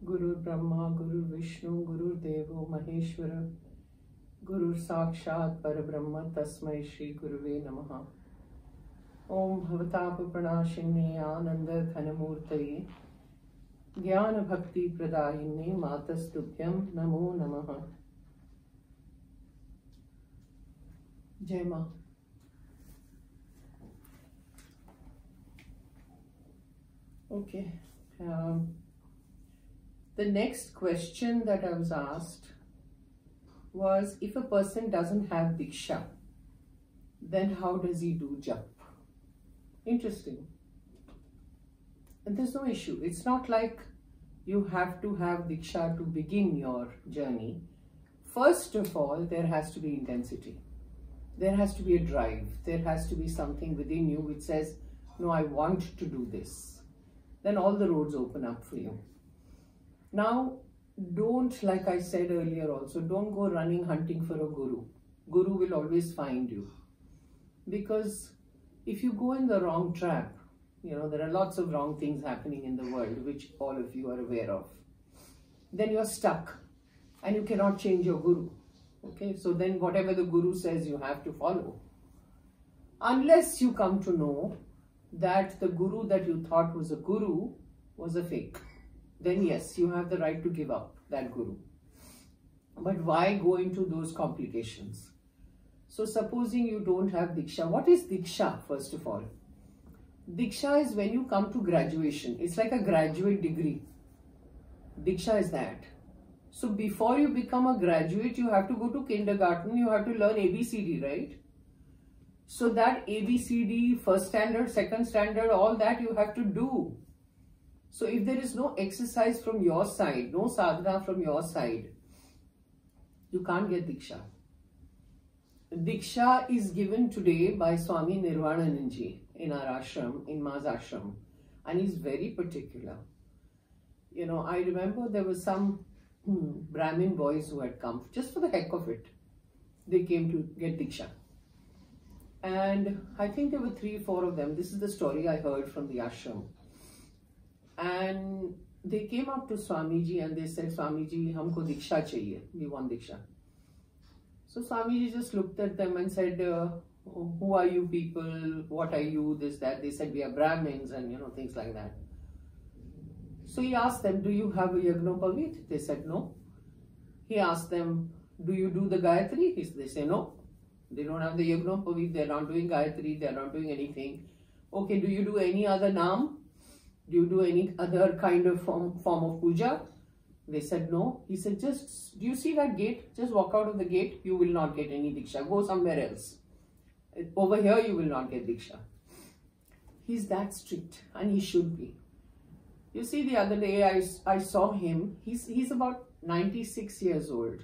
Guru Brahma, Guru Vishnu, Guru Devo Maheshwara, Guru Sakshat Parabrahma Tasmai Shri Guruve Namaha. Om Bhavatapa Pranashine Ananda Dhanamurtaye Jnana Bhakti Pradayine Matastubhyam Namo Namaha. Jai Ma. Okay. The next question that I was asked was, if a person doesn't have Diksha, then how does he do jap? Interesting. And there's no issue. It's not like you have to have Diksha to begin your journey. First of all, there has to be intensity. There has to be a drive. There has to be something within you which says, no, I want to do this. Then all the roads open up for you. Now, don't, like I said earlier also, don't go running hunting for a guru. Guru will always find you. Because if you go in the wrong trap, there are lots of wrong things happening in the world, which all of you are aware of. Then you're stuck and you cannot change your guru. Okay, so then whatever the guru says, you have to follow. Unless you come to know that the guru that you thought was a guru was a fake. Then yes, you have the right to give up that guru. But why go into those complications? So supposing you don't have Diksha, what is Diksha first of all? Diksha is when you come to graduation. It's like a graduate degree. Diksha is that. So before you become a graduate, you have to go to kindergarten, you have to learn ABCD, right? So that ABCD, first standard, second standard, all that you have to do. So if there is no exercise from your side, no sadhana from your side, you can't get Diksha. Diksha is given today by Swami Nirvanananji in our ashram, in Ma's ashram, and he's very particular. I remember there were some Brahmin boys who had come just for the heck of it. They came to get Diksha. And I think there were 3 or 4 of them. This is the story I heard from the ashram. And they came up to Swamiji and they said, Swamiji, humko Diksha chahiye. We want Diksha. So Swamiji just looked at them and said, who are you people? What are you? This, that. They said, we are Brahmins and, things like that. So he asked them, do you have a Yagnopavit? They said, no. He asked them, do you do the Gayatri? They say, no. They don't have the Yagnopavit. They're not doing Gayatri. They're not doing anything. Okay, do you do any other Naam? Do you do any other kind of form of puja? They said no. He said, do you see that gate? Just walk out of the gate. You will not get any Diksha. Go somewhere else. Over here, you will not get Diksha. He's that strict and he should be. You see, the other day I saw him. He's about 96 years old.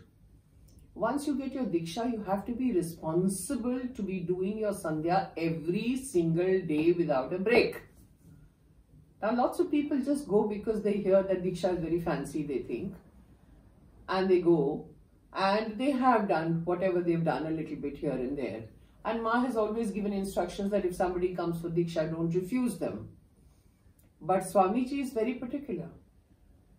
Once you get your Diksha, you have to be responsible to be doing your Sandhya every single day without a break. Now, lots of people just go because they hear that Diksha is very fancy, they think. And they go and they have done whatever they've done a little bit here and there. And Ma has always given instructions that if somebody comes for Diksha, don't refuse them. But Swamiji is very particular.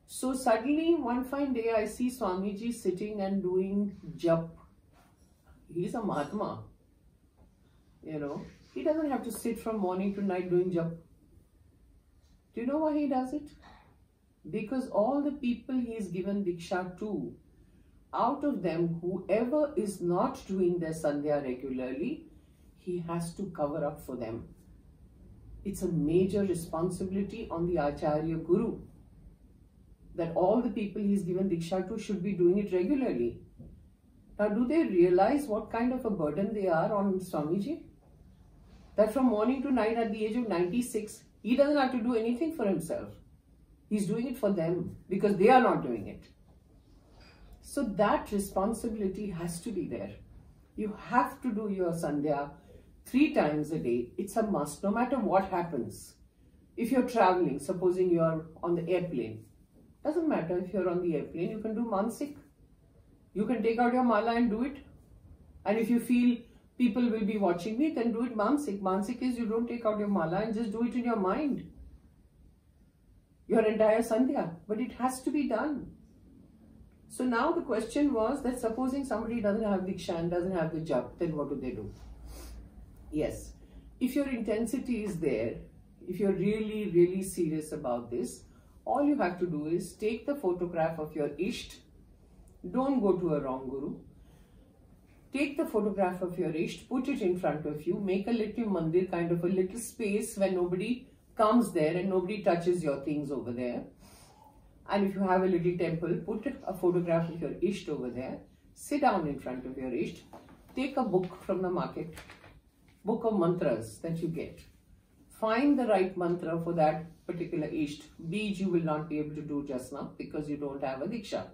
So suddenly, one fine day, I see Swamiji sitting and doing jap. He's a Mahatma. He doesn't have to sit from morning to night doing jap. Do you know why he does it? Because all the people he is given Diksha to, out of them, whoever is not doing their Sandhya regularly, he has to cover up for them. It's a major responsibility on the Acharya Guru that all the people he is given Diksha to should be doing it regularly. Now, do they realize what kind of a burden they are on Swamiji? That from morning to night at the age of 96, he doesn't have to do anything for himself. He's doing it for them because they are not doing it. So that responsibility has to be there. You have to do your Sandhya 3 times a day. It's a must, no matter what happens. If you're traveling, supposing you're on the airplane, doesn't matter if you're on the airplane, you can do Mansik. You can take out your mala and do it. And if you feel people will be watching me, then do it Mansik. Mansik is you don't take out your mala and just do it in your mind. your entire Sandhya, but it has to be done. So now the question was that supposing somebody doesn't have Diksha and doesn't have the jap, then what do? Yes, if your intensity is there, if you're really, really serious about this, all you have to do is take the photograph of your Isht. Don't go to a wrong guru. Take the photograph of your Isht, put it in front of you, make a little mandir, kind of a little space where nobody comes there and nobody touches your things over there. And if you have a little temple, put a photograph of your Isht over there, sit down in front of your Isht, take a book from the market, book of mantras that you get. Find the right mantra for that particular Isht. Bij you will not be able to do just now because you don't have a Diksha.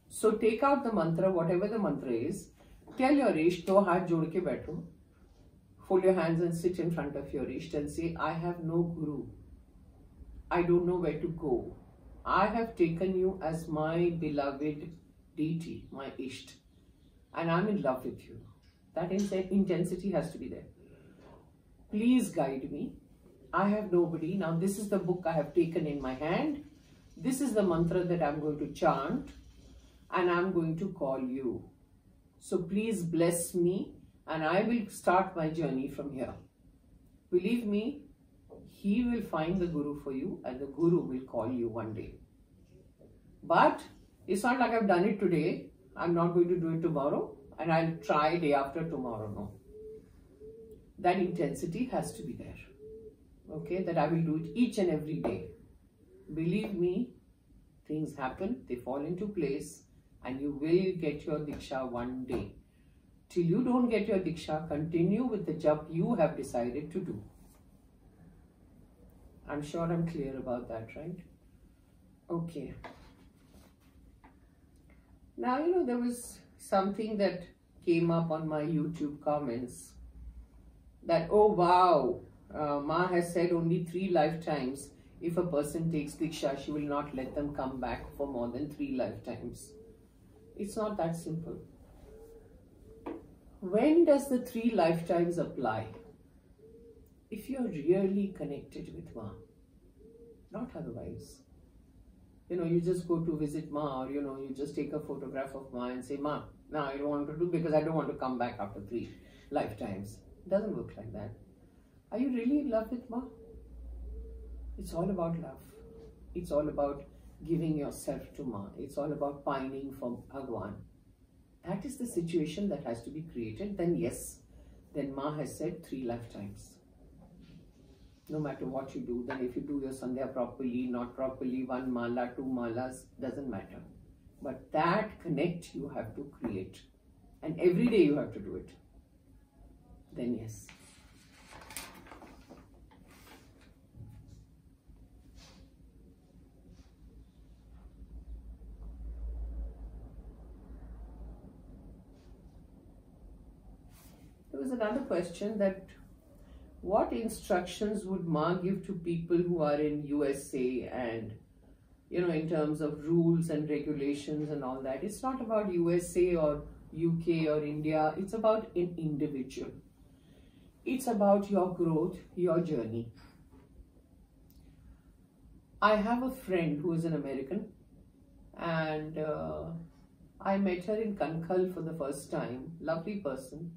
So take out the mantra, whatever the mantra is, tell your Isht, do haath jod ke baitho, fold your hands and sit in front of your Isht and say, I have no guru. I don't know where to go. I have taken you as my beloved deity, my Isht, and I'm in love with you. That intensity has to be there. Please guide me. I have nobody. Now this is the book I have taken in my hand. This is the mantra that I'm going to chant and I'm going to call you. So please bless me and I will start my journey from here. Believe me, he will find the guru for you and the guru will call you one day. But it's not like I've done it today. I'm not going to do it tomorrow and I'll try day after tomorrow. No. That intensity has to be there. Okay, that I will do it each and every day. Believe me, things happen, they fall into place and you will get your Diksha one day. Till you don't get your Diksha, continue with the jap you have decided to do. I'm sure I'm clear about that, right? Okay. Now, there was something that came up on my YouTube comments that, oh wow, Ma has said only 3 lifetimes. If a person takes Diksha, she will not let them come back for more than 3 lifetimes. It's not that simple. When does the 3 lifetimes apply? If you're really connected with Ma, not otherwise. You just go to visit Ma or, you just take a photograph of Ma and say, Ma, no, I don't want to do because I don't want to come back after 3 lifetimes. It doesn't work like that. Are you really in love with Ma? It's all about love. It's all about giving yourself to Ma. It's all about pining for Bhagwan. That is the situation that has to be created. Then yes, then Ma has said 3 lifetimes. No matter what you do, then if you do your Sandhya properly, not properly, 1 mala, 2 malas, doesn't matter. But that connect you have to create. And every day you have to do it. Then yes. There was another question that what instructions would Ma give to people who are in USA and, in terms of rules and regulations and all that. It's not about USA or UK or India. It's about an individual. It's about your growth, your journey. I have a friend who is an American and I met her in Kankhal for the first time. Lovely person.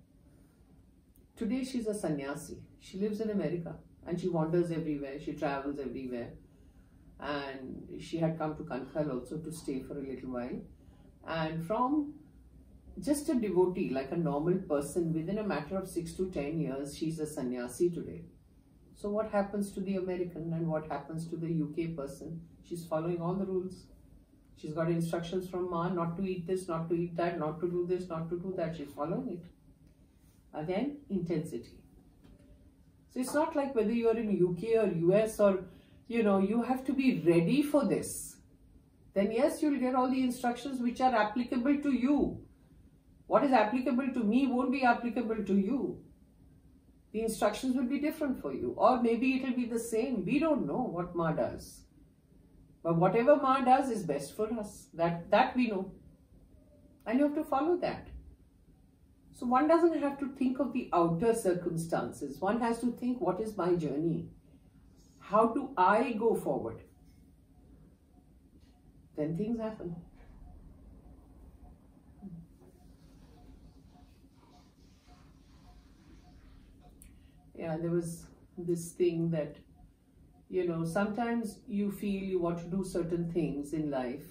Today she's a sannyasi. She lives in America and she wanders everywhere. She travels everywhere. And she had come to Kankhal also to stay for a little while. And from just a devotee, like a normal person, within a matter of 6 to 10 years, she's a sannyasi today. So what happens to the American and what happens to the UK person? She's following all the rules. She's got instructions from Ma not to eat this, not to eat that, not to do this, not to do that. She's following it. Again, intensity. So it's not like whether you're in UK or US or, you have to be ready for this. Then yes, you'll get all the instructions which are applicable to you. What is applicable to me won't be applicable to you. The instructions will be different for you. Or maybe it will be the same. We don't know what Ma does. But whatever Ma does is best for us. That we know. And you have to follow that. So one doesn't have to think of the outer circumstances. One has to think, what is my journey? How do I go forward? then things happen. Yeah, there was this thing that, sometimes you feel you want to do certain things in life.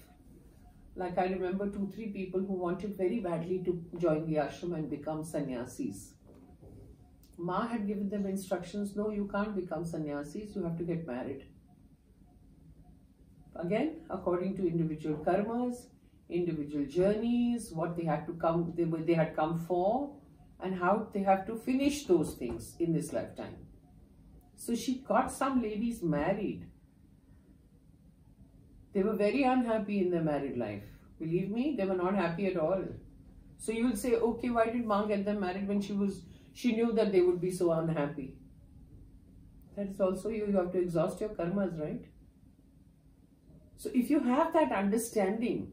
Like I remember 2-3 people who wanted very badly to join the ashram and become sannyasis. Ma had given them instructions, no, you can't become sannyasis, you have to get married. Again, according to individual karmas, individual journeys, what they had to come, they had come for, and how they have to finish those things in this lifetime. So she got some ladies married. They were very unhappy in their married life. Believe me, they were not happy at all. So you will say, okay, why did Ma get them married when she knew that they would be so unhappy? That is also you have to exhaust your karmas, right? So if you have that understanding,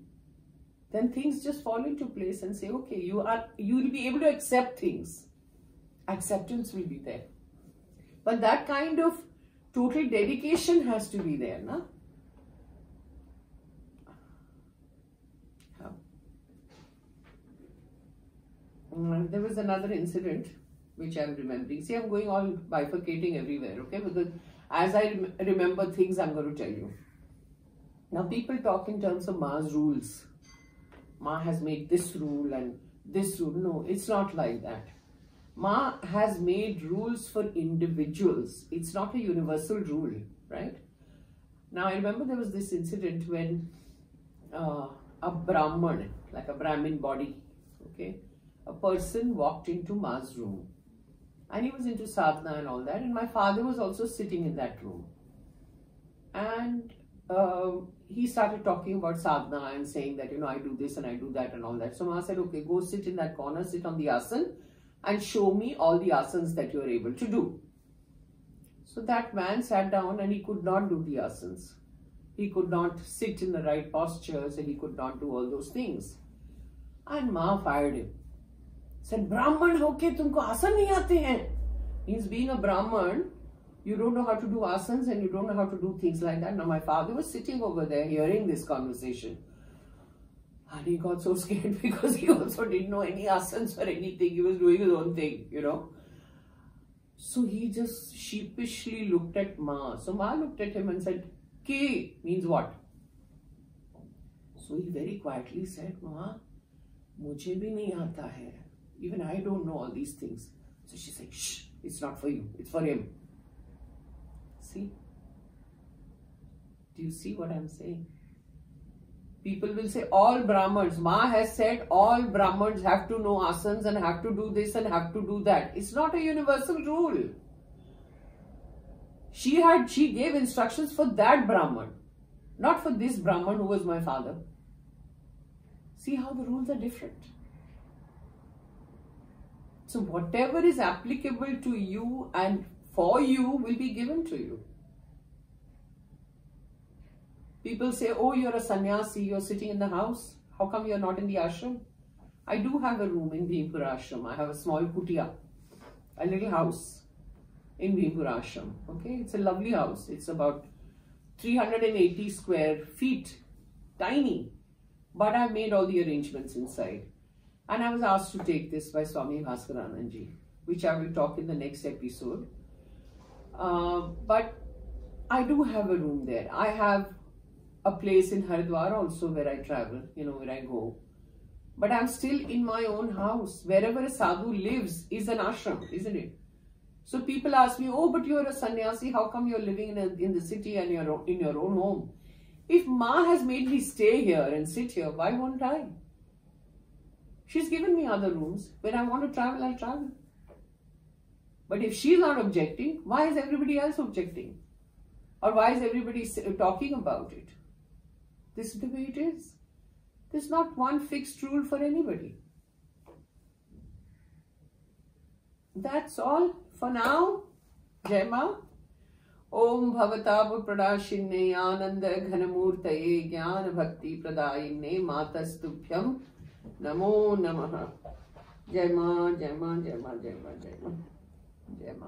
then things just fall into place and say, okay, you will be able to accept things. Acceptance will be there. But that kind of total dedication has to be there, na? There was another incident which I'm remembering. See, I'm going all bifurcating everywhere, okay? Because as I remember things, I'm going to tell you. Now, people talk in terms of Ma's rules. Ma has made this rule and this rule. No, it's not like that. Ma has made rules for individuals. It's not a universal rule, right? Now, I remember there was this incident when a Brahman, like a Brahmin body, okay, a person walked into Ma's room. And he was into sadhana and all that. And my father was also sitting in that room. And he started talking about sadhana and saying that, I do this and I do that and all that. So Ma said, okay, go sit in that corner, sit on the asan and show me all the asanas that you are able to do. So that man sat down and he could not do the asanas. He could not sit in the right postures and he could not do all those things. And Ma fired him. Said, Brahman hoke tumko asan nahi aate hain. Means being a Brahman, you don't know how to do asanas and you don't know how to do things like that. Now my father was sitting over there hearing this conversation. And he got so scared because he also didn't know any asanas or anything. He was doing his own thing, So he just sheepishly looked at Ma. So Ma looked at him and said, K means what? So he very quietly said, Ma, mujhe bhi nahi aata hai. Even I don't know all these things. So she said, shh, it's not for you, it's for him. See? Do you see what I'm saying? People will say all Brahmins, Ma has said all Brahmins have to know asanas and have to do this and have to do that. It's not a universal rule. She gave instructions for that Brahman, not for this Brahman who was my father. See how the rules are different. So whatever is applicable to you and for you will be given to you. People say, oh, you're a sannyasi, you're sitting in the house. How come you're not in the ashram? I do have a room in Bhimpura ashram. I have a small kutia, a little house in Bhimpura ashram. Okay, it's a lovely house. It's about 380 square feet, tiny. But I've made all the arrangements inside. And I was asked to take this by Swami Bhaskaranandji, which I will talk in the next episode. But I do have a room there. I have a place in Haridwar also where I travel, where I go. But I'm still in my own house. Wherever a sadhu lives is an ashram, isn't it? So people ask me, oh, but you're a sannyasi. How come you're living in the city and you're in your own home? If Ma has made me stay here and sit here, why won't I? She's given me other rooms. When I want to travel, I'll travel. But if she's not objecting, why is everybody else objecting? Or why is everybody talking about it? This is the way it is. There's not one fixed rule for anybody. That's all for now. Jai Ma. Om Bhavatabha Pradashinne Ananda Ghanamurtaye Jnana Bhakti Pradayinne Matastubhyam Namo Namaha. Jai Ma, Jai Ma, Jai Ma, Jai Ma, Jai Ma. Jai Ma.